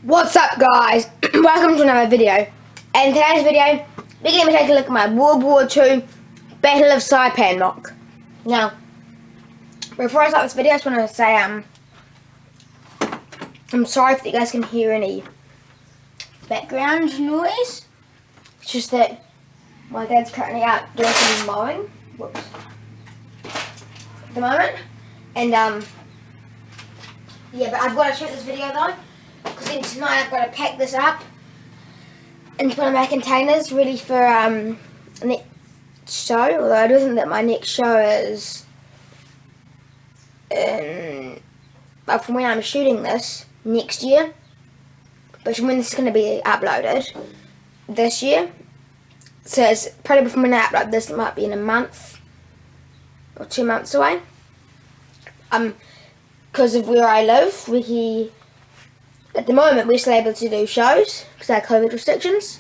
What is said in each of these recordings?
What's up, guys? Welcome to another video. In today's video, we're going to take a look at my WW2 Battle of Saipan MOC. Now, before I start this video, I just want to say I'm sorry if you guys can hear any background noise. It's just that my dad's currently out doing some mowing. Whoops. At the moment, and yeah, but I've got to shoot this video though. Because then tonight I've got to pack this up into one of my containers ready for next show. Although I do think that my next show is from when I'm shooting this next year, but from when this is going to be uploaded this year. So it's probably from when I upload this, it might be in a month or 2 months away. Because of where I live, at the moment, we're still able to do shows because of our COVID restrictions.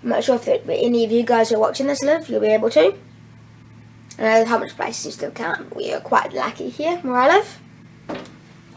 I'm not sure if any of you guys who are watching this live, you'll be able to. I know how much places you still can't, but we are quite lucky here where I live.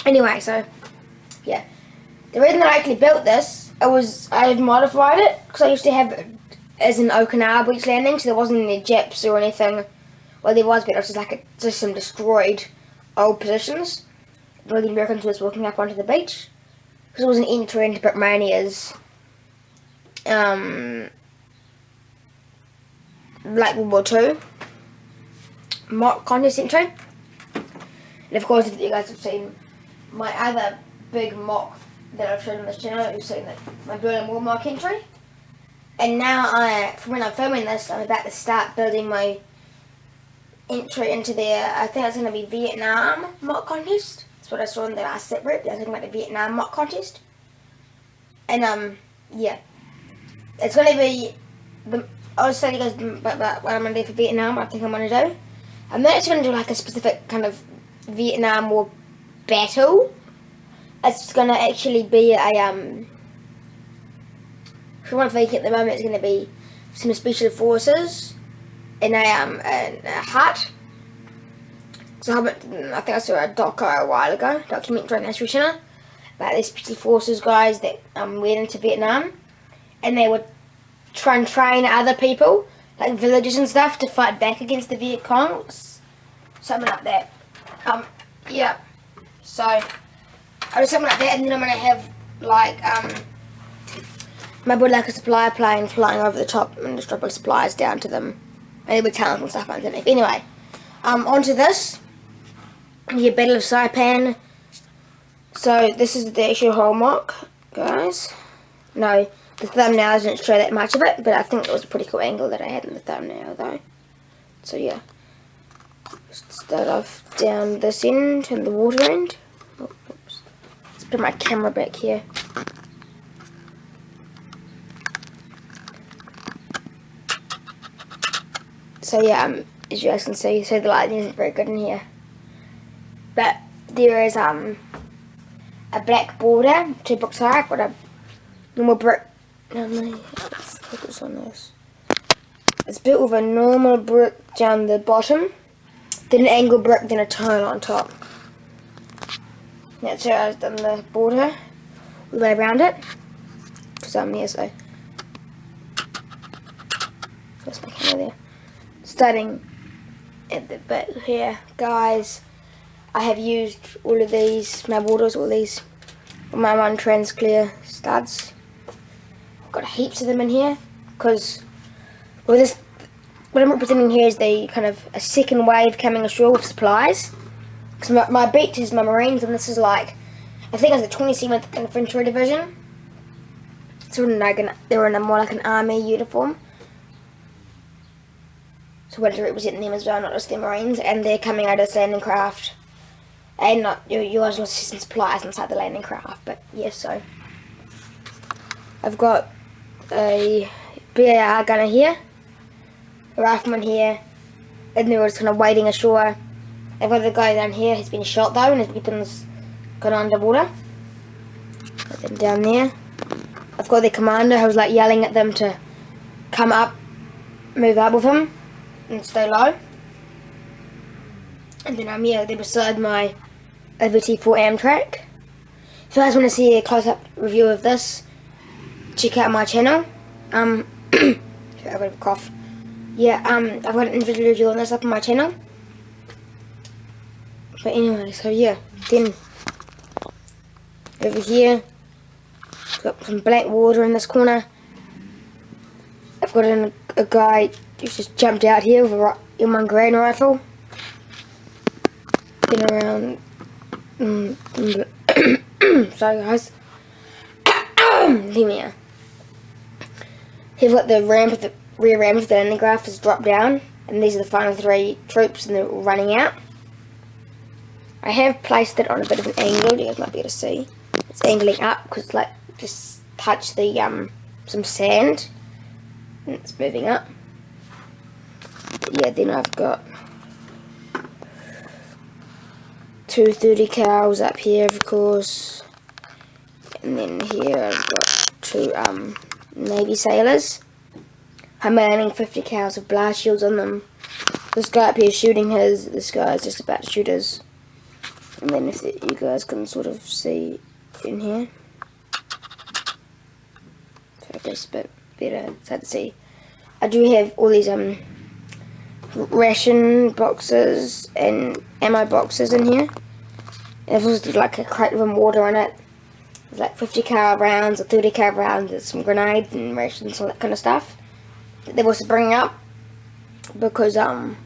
Anyway, so, yeah. The reason that I actually built this, I had modified it because I used to have it as an Okinawa beach landing, so there wasn't any jets or anything. Well, there was, but it was just some destroyed old positions where the Americans was walking up onto the beach. Because it was an entry into Britmania's Black World War 2 MOC contest entry. And of course, if you guys have seen my other big MOC that I've shown on this channel, you've seen my Berlin Wall MOC entry. And now, from when I'm filming this, I'm about to start building my entry into I think it's going to be Vietnam MOC contest. That's what I saw in the last separate. I was talking about the Vietnam MOC contest. And, yeah. It's going to be, I'll just tell you guys about what I'm going to do for Vietnam, what I think I'm going to do. I'm not actually going to do like a specific kind of Vietnam War battle. It's going to actually be for one thing at the moment, it's going to be some special forces in a hut. So I think I saw a doco a while ago, documentary on the History Channel, about these special forces guys that went into Vietnam, and they would try and train other people, like villagers and stuff, to fight back against the Viet Cong, something like that. Yeah. So I do something like that, and then I'm gonna have like maybe like a supply plane flying over the top and just dropping supplies down to them, and there'll be tunnels and stuff underneath. Anyway, onto this. Yeah, Battle of Saipan. So this is the actual whole MOC, guys. No, the thumbnail doesn't show that much of it, but I think it was a pretty cool angle that I had in the thumbnail though. So yeah. Just start off down this end and the water end. Oh, oops. Let's put my camera back here. So yeah, as you guys can see, so the lighting isn't very good in here. But there is a black border to bricks high. I've got a normal brick. Let's focus on this. It's built with a normal brick down the bottom, then an angle brick, then a tile on top. That's how I've done the border all the way around it. Because I'm here, so that's my camera there. Starting at the back here, guys. I have used all of these, my borders, all these, my one trans clear studs. I've got heaps of them in here, because, well, what I'm representing here is the kind of a second wave coming ashore with supplies. Because my beach is my Marines, and this is like, I think it's the 27th Infantry Division. So they're in a more like an army uniform. So I wanted to represent them as well, not just the Marines, and they're coming out of this landing craft. And not you guys will see some supplies inside the landing craft, but yes, so I've got a BAR gunner here, a rifleman here, and they're just kind of waiting ashore. I've got the guy down here, he's been shot though, and his weapon's gone underwater. Got them down there. I've got the commander who's like yelling at them to come up, move up with him, and stay low. And then I'm here, they're beside my WW2 Amtrak. If you guys want to see a close-up review of this, check out my channel. Sorry, I've got a cough. Yeah, I've got an individual review on this up on my channel. But anyway, so yeah, then over here, got some black water in this corner. I've got a guy who's just jumped out here with a M1 Garand rifle. Been around. Sorry guys. Leave me out. Here's got the rear ramp of the landing craft has dropped down, and these are the final 3 troops, and they're all running out. I have placed it on a bit of an angle. You guys might be able to see. It's angling up because it's like just touched the some sand, and it's moving up. But yeah, then I've got 2 30 cals up here, of course, and then here I've got 2 Navy sailors. I'm landing 50 cals with blast shields on them. This guy up here is shooting his. This guy is just about to shoot his. And then if you guys can sort of see in here, so I guess a bit better. It's hard to see. I do have all these ration boxes and ammo boxes in here. And I've also got like a crate with water in it. There's like 50 cal rounds or 30 cal rounds. There's some grenades and rations, all that kind of stuff. They're also bringing up because well,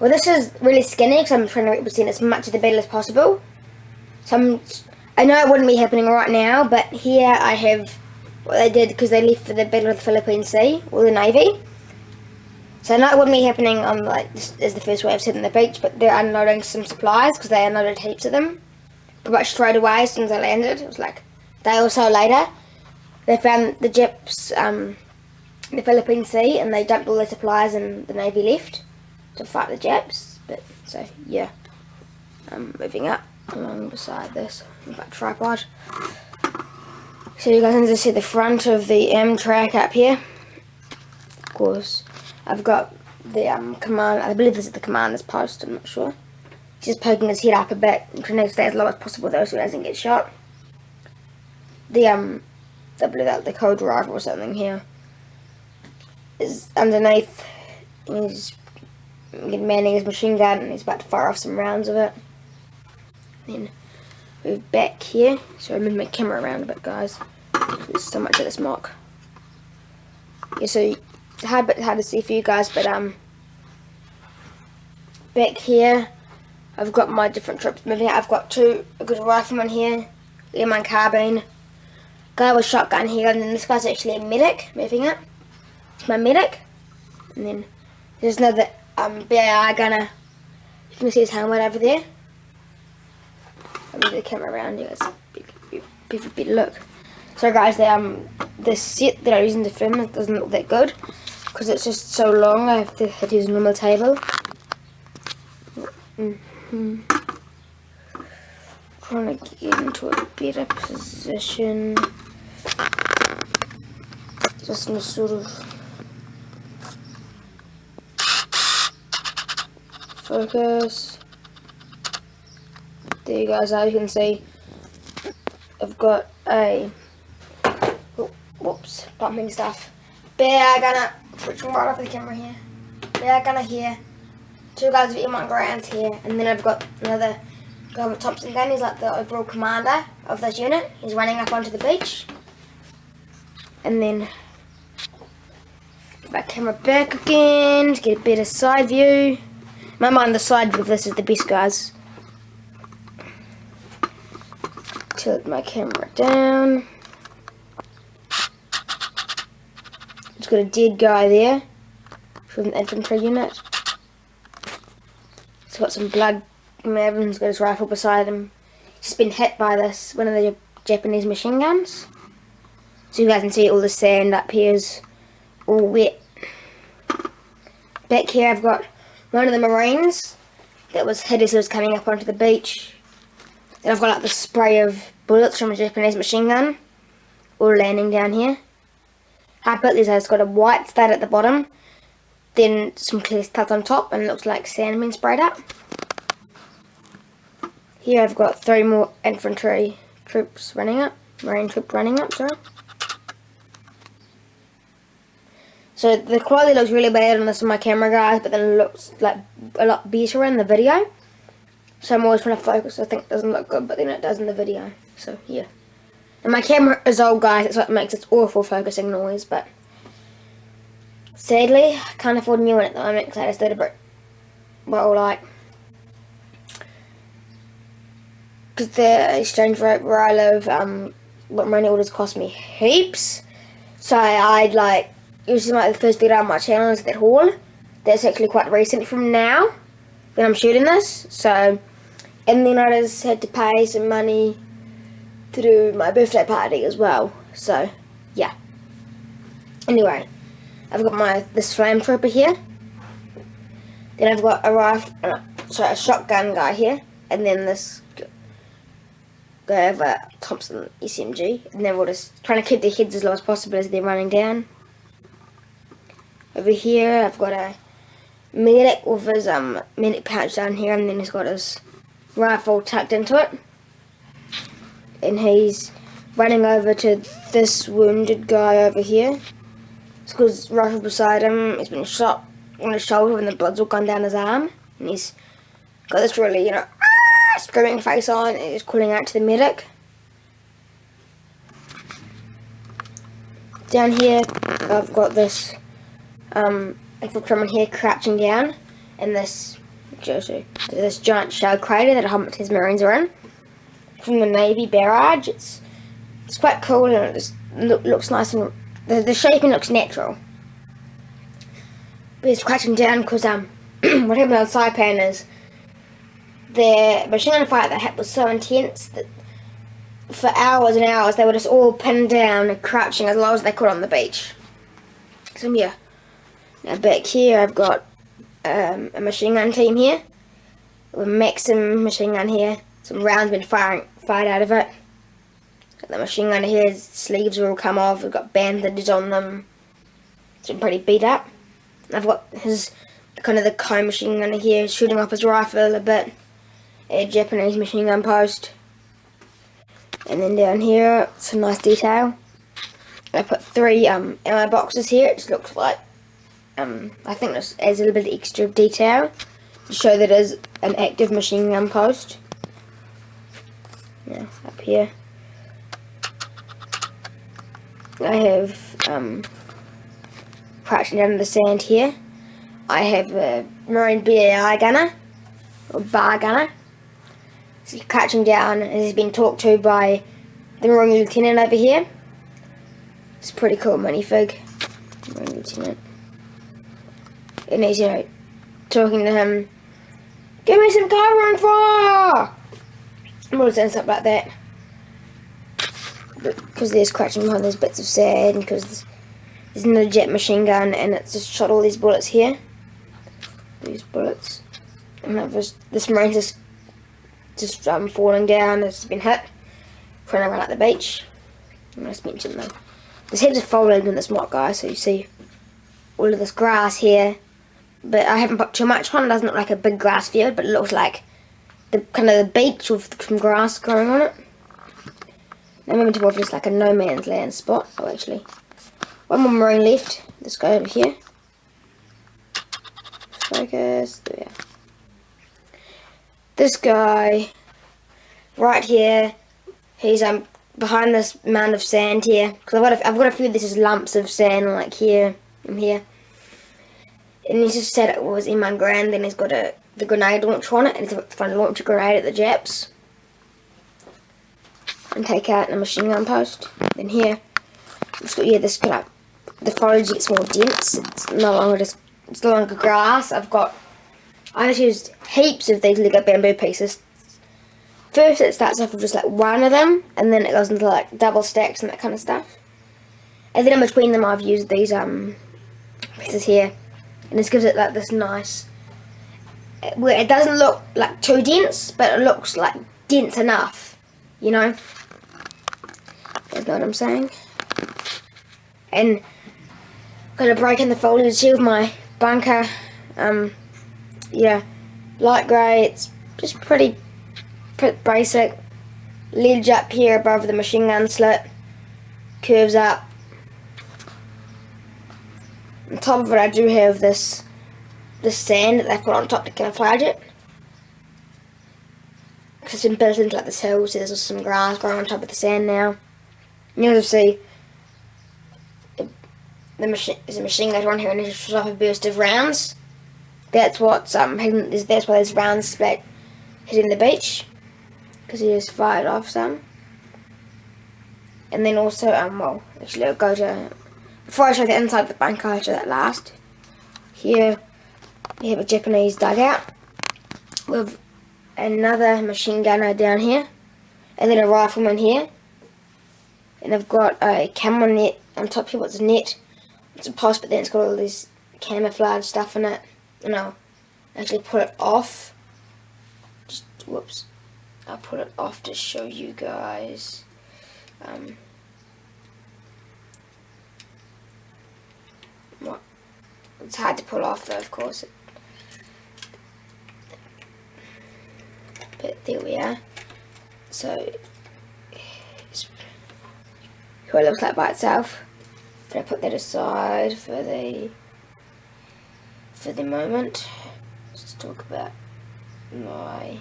this is really skinny because I'm trying to represent as much of the battle as possible. So I know it wouldn't be happening right now, but here I have what they did because they left for the Battle of the Philippine Sea, or the Navy. So I know it wouldn't be happening on like this is the first wave hitting the beach, but they're unloading some supplies because they unloaded heaps of them. But straight away, as soon as I landed, it was like a day or so later, they found the Japs, the Philippine Sea, and they dumped all their supplies, and the Navy left to fight the Japs. But so yeah, I'm moving up along beside this back tripod. So you guys can just see the front of the track up here. Of course, I've got the command. I believe this is the commander's post. I'm not sure. He's just poking his head up a bit and trying to stay as low as possible though, so he doesn't get shot. The the co-driver or something here is underneath. He's manning his machine gun and he's about to fire off some rounds of it. Then move back here. So I move my camera around a bit, guys. There's so much of this MOC. Yeah, so it's hard to see for you guys, but back here I've got my different troops moving out. I've got a good rifleman here, M1 carbine, guy with shotgun here, and then this guy's actually a medic moving up. It's my medic. And then there's another BAR gunner. You can see his helmet over there. I'll move the camera around, you guys. Give a better look. So guys, the set that I'm using to film it doesn't look that good because it's just so long. I have to use a normal table. Trying to get into a better position. Just in a sort of focus. There you guys are. You can see I've got a whoops, bumping stuff. BAR gunner, switching right off the camera here. BAR gunner here. 2 guys with M1 Garands here, and then I've got another guy with Thompson gun. He's like the overall commander of this unit. He's running up onto the beach. And then get my camera back again to get a better side view. In my mind, the side view of this is the best, guys. Tilt my camera down. It's got a dead guy there from the infantry unit. He's got some blood. Everyone's got his rifle beside him. He's just been hit by one of the Japanese machine guns. So you guys can see all the sand up here is all wet. Back here I've got one of the Marines that was hit as he was coming up onto the beach. Then I've got like the spray of bullets from a Japanese machine gun all landing down here. Up at this, it's got a white stud at the bottom, then some clear studs on top, and it looks like sand being sprayed up. Here I've got 3 more infantry troops running up. Marine trip running up, sorry. So the quality looks really bad on this on my camera, guys, but then it looks like a lot better in the video. So I'm always trying to focus. I think it doesn't look good, but then it does in the video. So yeah. And my camera is old, guys. It's what makes this awful focusing noise, but sadly, I can't afford a new one at the moment because I just did a bit, well, like, because the exchange rate where I live, what money orders cost me heaps. So I'd like, usually like the first video on my channel is that haul. That's actually quite recent from now when I'm shooting this. So, and then I just had to pay some money to do my birthday party as well. So, yeah. Anyway, I've got this flame trooper here. Then I've got a shotgun guy here, and then this guy over Thompson SMG, and then we're just trying to keep their heads as low as possible as they're running down. Over here, I've got a medic with his medic pouch down here, and then he's got his rifle tucked into it. And he's running over to this wounded guy over here. It's got his rifle beside him. He's been shot on his shoulder and the blood's all gone down his arm. And he's got this really, you know, screaming face on, and he's calling out to the medic. Down here, I've got this infantryman here crouching down in this giant shell crater that his Marines are in from the Navy barrage. It's quite cool, and it just looks nice, and the shaping looks natural. But he's crouching down because what happened on Saipan is the machine gun fight that happened was so intense that for hours and hours they were just all pinned down and crouching as low as they could on the beach. So yeah. Now back here I've got a machine gun team here with a Maxim machine gun here. Some rounds been fired out of it. Got the machine gun here, his sleeves are all come off, we've got bandages on them. It's been pretty beat up. And I've got his the cone machine gun here, shooting off his rifle a bit. A Japanese machine gun post. And then down here, it's a nice detail. I put 3 ammo boxes here. It just looks like, I think this adds a little bit of extra detail to show that it is an active machine gun post. Yeah, up here. I have, crouching down in the sand here, I have a Marine BAI gunner, or bar gunner. He's crouching down and he's been talked to by the Marine Lieutenant over here. It's a pretty cool minifig, Marine Lieutenant. And he's, you know, talking to him, "Give me some covering fire!" I'm all saying stuff like that. Because there's crouching behind those bits of sand, because there's no jet machine gun, and it's just shot all these bullets here. These bullets. And this Marine's just falling down, it's been hit, trying to run up the beach. I just mentioned though. There's heaps of foliage in this MOC, guys, so you see all of this grass here. But I haven't put too much on. It doesn't look like a big grass field, but it looks like the beach with some grass growing on it. I'm moving towards just like a no man's land spot. Oh, actually, one more Marine left. This guy over here. Focus. There we are. This guy right here, he's behind this mound of sand here, because I've got a few of these lumps of sand like here and here, and he's just said it was M1 Grand. Then he's got the grenade launcher on it, and he's trying to launch a grenade at the Japs and take out a machine gun post. Then here, it's got this the foliage gets more dense. It's no longer grass. I've used heaps of these Lego bamboo pieces. First it starts off with just like one of them, and then it goes into like double stacks and that kind of stuff. And then in between them I've used these pieces here, and this gives it like this nice, where it doesn't look like too dense, but it looks like dense enough, you know? You know what I'm saying? And gonna break in the foliage here with my bunker. Yeah, light grey. It's just pretty basic. ledge up here above the machine gun slit, curves up. On top of it I do have this sand that they put on top to camouflage it. Because it's been built into like this hill, so there's some grass growing on top of the sand now. And you'll see there's a machine gun on here and it shoots off a burst of rounds. That's what's that's why there's rounds splat hitting the beach. Because he just fired off some. And then also, well, actually I'll go to, before I show the inside of the bunker, I'll show that last. Here, we have a Japanese dugout with another machine gunner down here, and then a rifleman here. And I've got a camera net on top here. What's a net? It's a post, but then it's got all this camouflage stuff in it. And I'll actually put it off. Just, whoops. I'll put it off to show you guys. What? It's hard to pull off though, of course. But there we are. So, it's what it looks like by itself. But I put that aside for the moment. Let's talk about my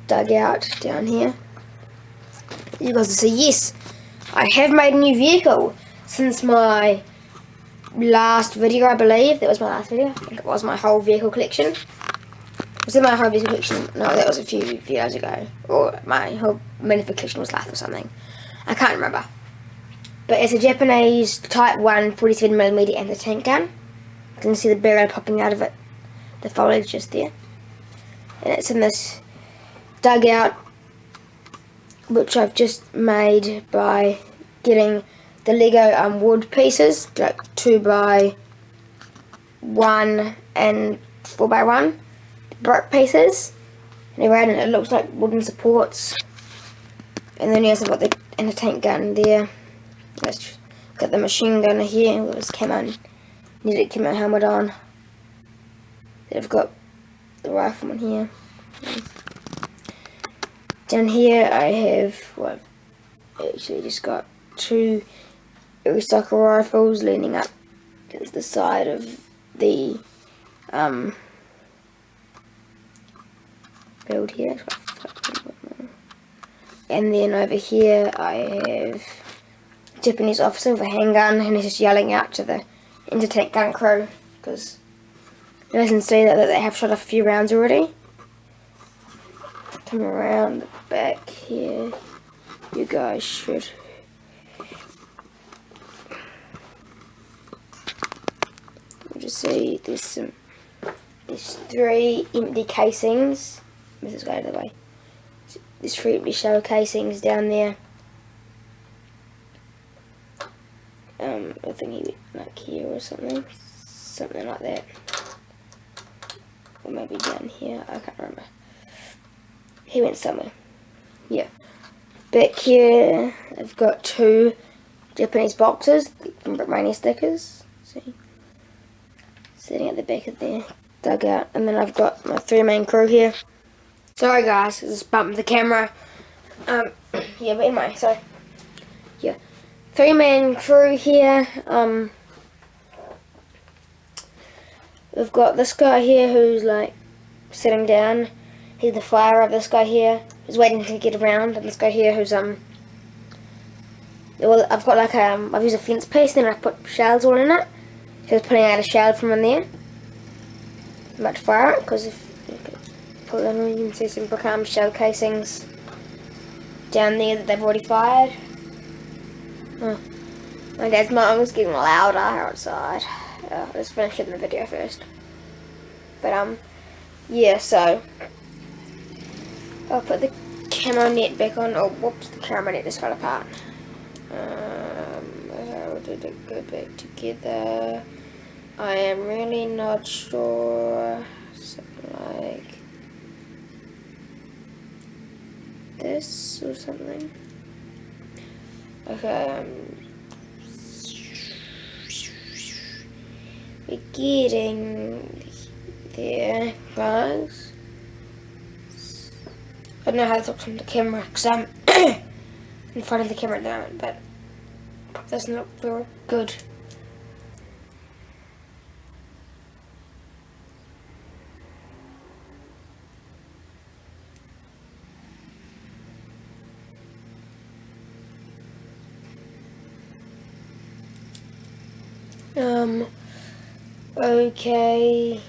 dugout down here. You guys will see, yes, I have made a new vehicle since my last video, I believe. That was my last video. I think it was my whole vehicle collection. Was it my whole vehicle collection? No, that was a few videos ago. Or my whole vehicle collection was last or something. I can't remember. But it's a Japanese Type 1 47mm anti-tank gun. You can see the barrel popping out of it. The foliage just there. And it's in this dugout, which I've just made by getting the Lego wood pieces, like 2x1 and 4x1 brick pieces, and around it looks like wooden supports. And then yes, I've got the anti-tank gun there. Let's got the machine gun here with his camo, needed camo helmet on. Then I've got the rifleman here. Down here I have, well, actually just got 2 recycle rifles leaning up against the side of the build here. And then over here I have a Japanese officer with a handgun, and he's just yelling out to the anti-tank gun crew because you guys can see that they have shot off a few rounds already. Come around the back here, you guys should just see there's 3 empty casings. Move this guy out of the way. There's 3 empty shell casings down there. I think he went like here or something like that, or maybe down here. I can't remember. He went somewhere. Yeah. Back here, I've got 2 Japanese boxes from Brickmania stickers. See, sitting at the back of the dugout, and then I've got my 3-man crew here. Sorry guys, I just bumped the camera. Yeah, but anyway, so yeah, 3-man crew here. We've got this guy here who's like sitting down. He's the flyer of this guy here, who's waiting to get around, and this guy here who's well, I've got like I've used a fence piece, then I've put shells all in it. So I was putting out a shell from in there. I'm about to fire it, because if you pull it in, you can see some brick shell casings down there that they've already fired. Oh. My dad's mom was getting louder outside. Let's finish it in the video first. But yeah, so I'll put the camera net back on. Oh, whoops, the camera net just fell apart. How did it go back together? I am really not sure. Something like this or something. Okay, we're getting there, guys. I don't know how to talk from the camera because I'm in front of the camera at the moment, but it doesn't look very good. Okay.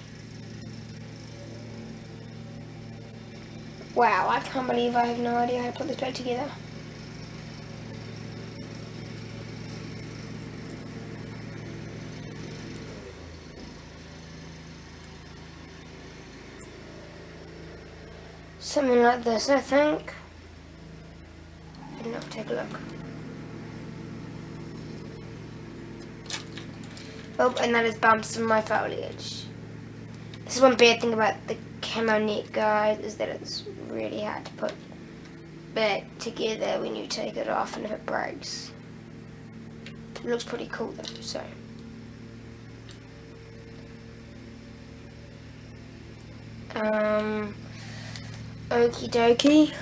Wow, I can't believe I have no idea how to put this back together. Something like this, I think. Enough, take a look. Oh, and that is bumps in my foliage. This is one bad thing about the camo net, guys, is that it's really hard to put back together when you take it off and if it breaks. It looks pretty cool though, so. Okie dokie.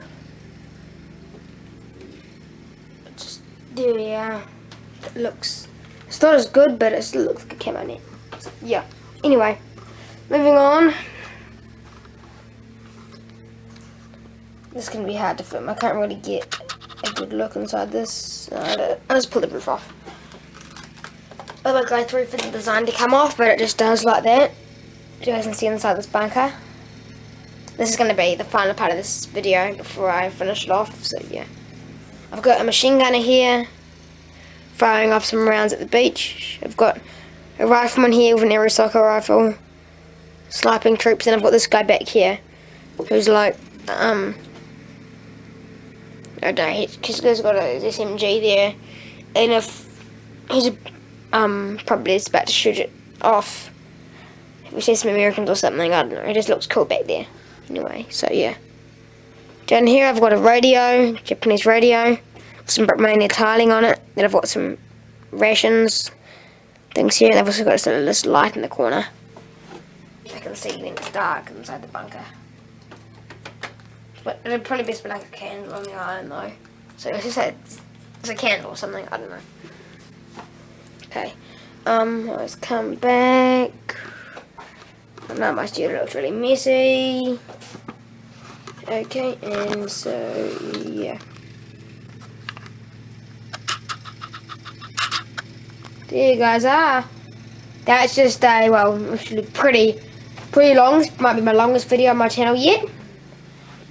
Just, there we are. It looks, it's not as good, but it still looks like a camo net. So, yeah. Anyway, moving on. This is going to be hard to film. I can't really get a good look inside this. I'll just pull the roof off. I will go through for the design to come off, but it just does like that. You guys can see inside this bunker. This is going to be the final part of this video before I finish it off, so yeah. I've got a machine gunner here, firing off some rounds at the beach. I've got a rifleman here with an air soccer rifle, sniping troops, and I've got this guy back here, who's like, I don't know, he's got a SMG there, and if he's probably is about to shoot it off, if we see some Americans or something, I don't know, it just looks cool back there. Anyway, so yeah. Down here I've got a radio, Japanese radio, with some Romanian tiling on it. Then I've got some rations, things here, and I've also got this light in the corner. I can see when it's dark inside the bunker. But it'd probably best be like a candle on the island though. So let's just say it's a candle or something, I don't know. Okay, let's come back. Now my studio looks really messy. Okay, and so yeah. There you guys are. That's just a, well, actually pretty long. This might be my longest video on my channel yet.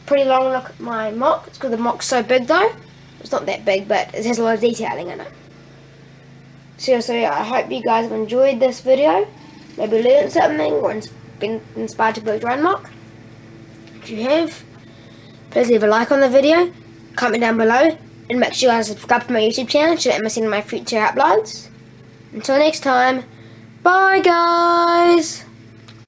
Pretty long look at my MOC. It's because the MOC's so big though. It's not that big, but it has a lot of detailing in it. So yeah, I hope you guys have enjoyed this video. Maybe learned something or been inspired to build your own MOC. If you have, please leave a like on the video, comment down below, and make sure you guys subscribe to my YouTube channel so you don't miss any of my future uploads. Until next time, bye guys!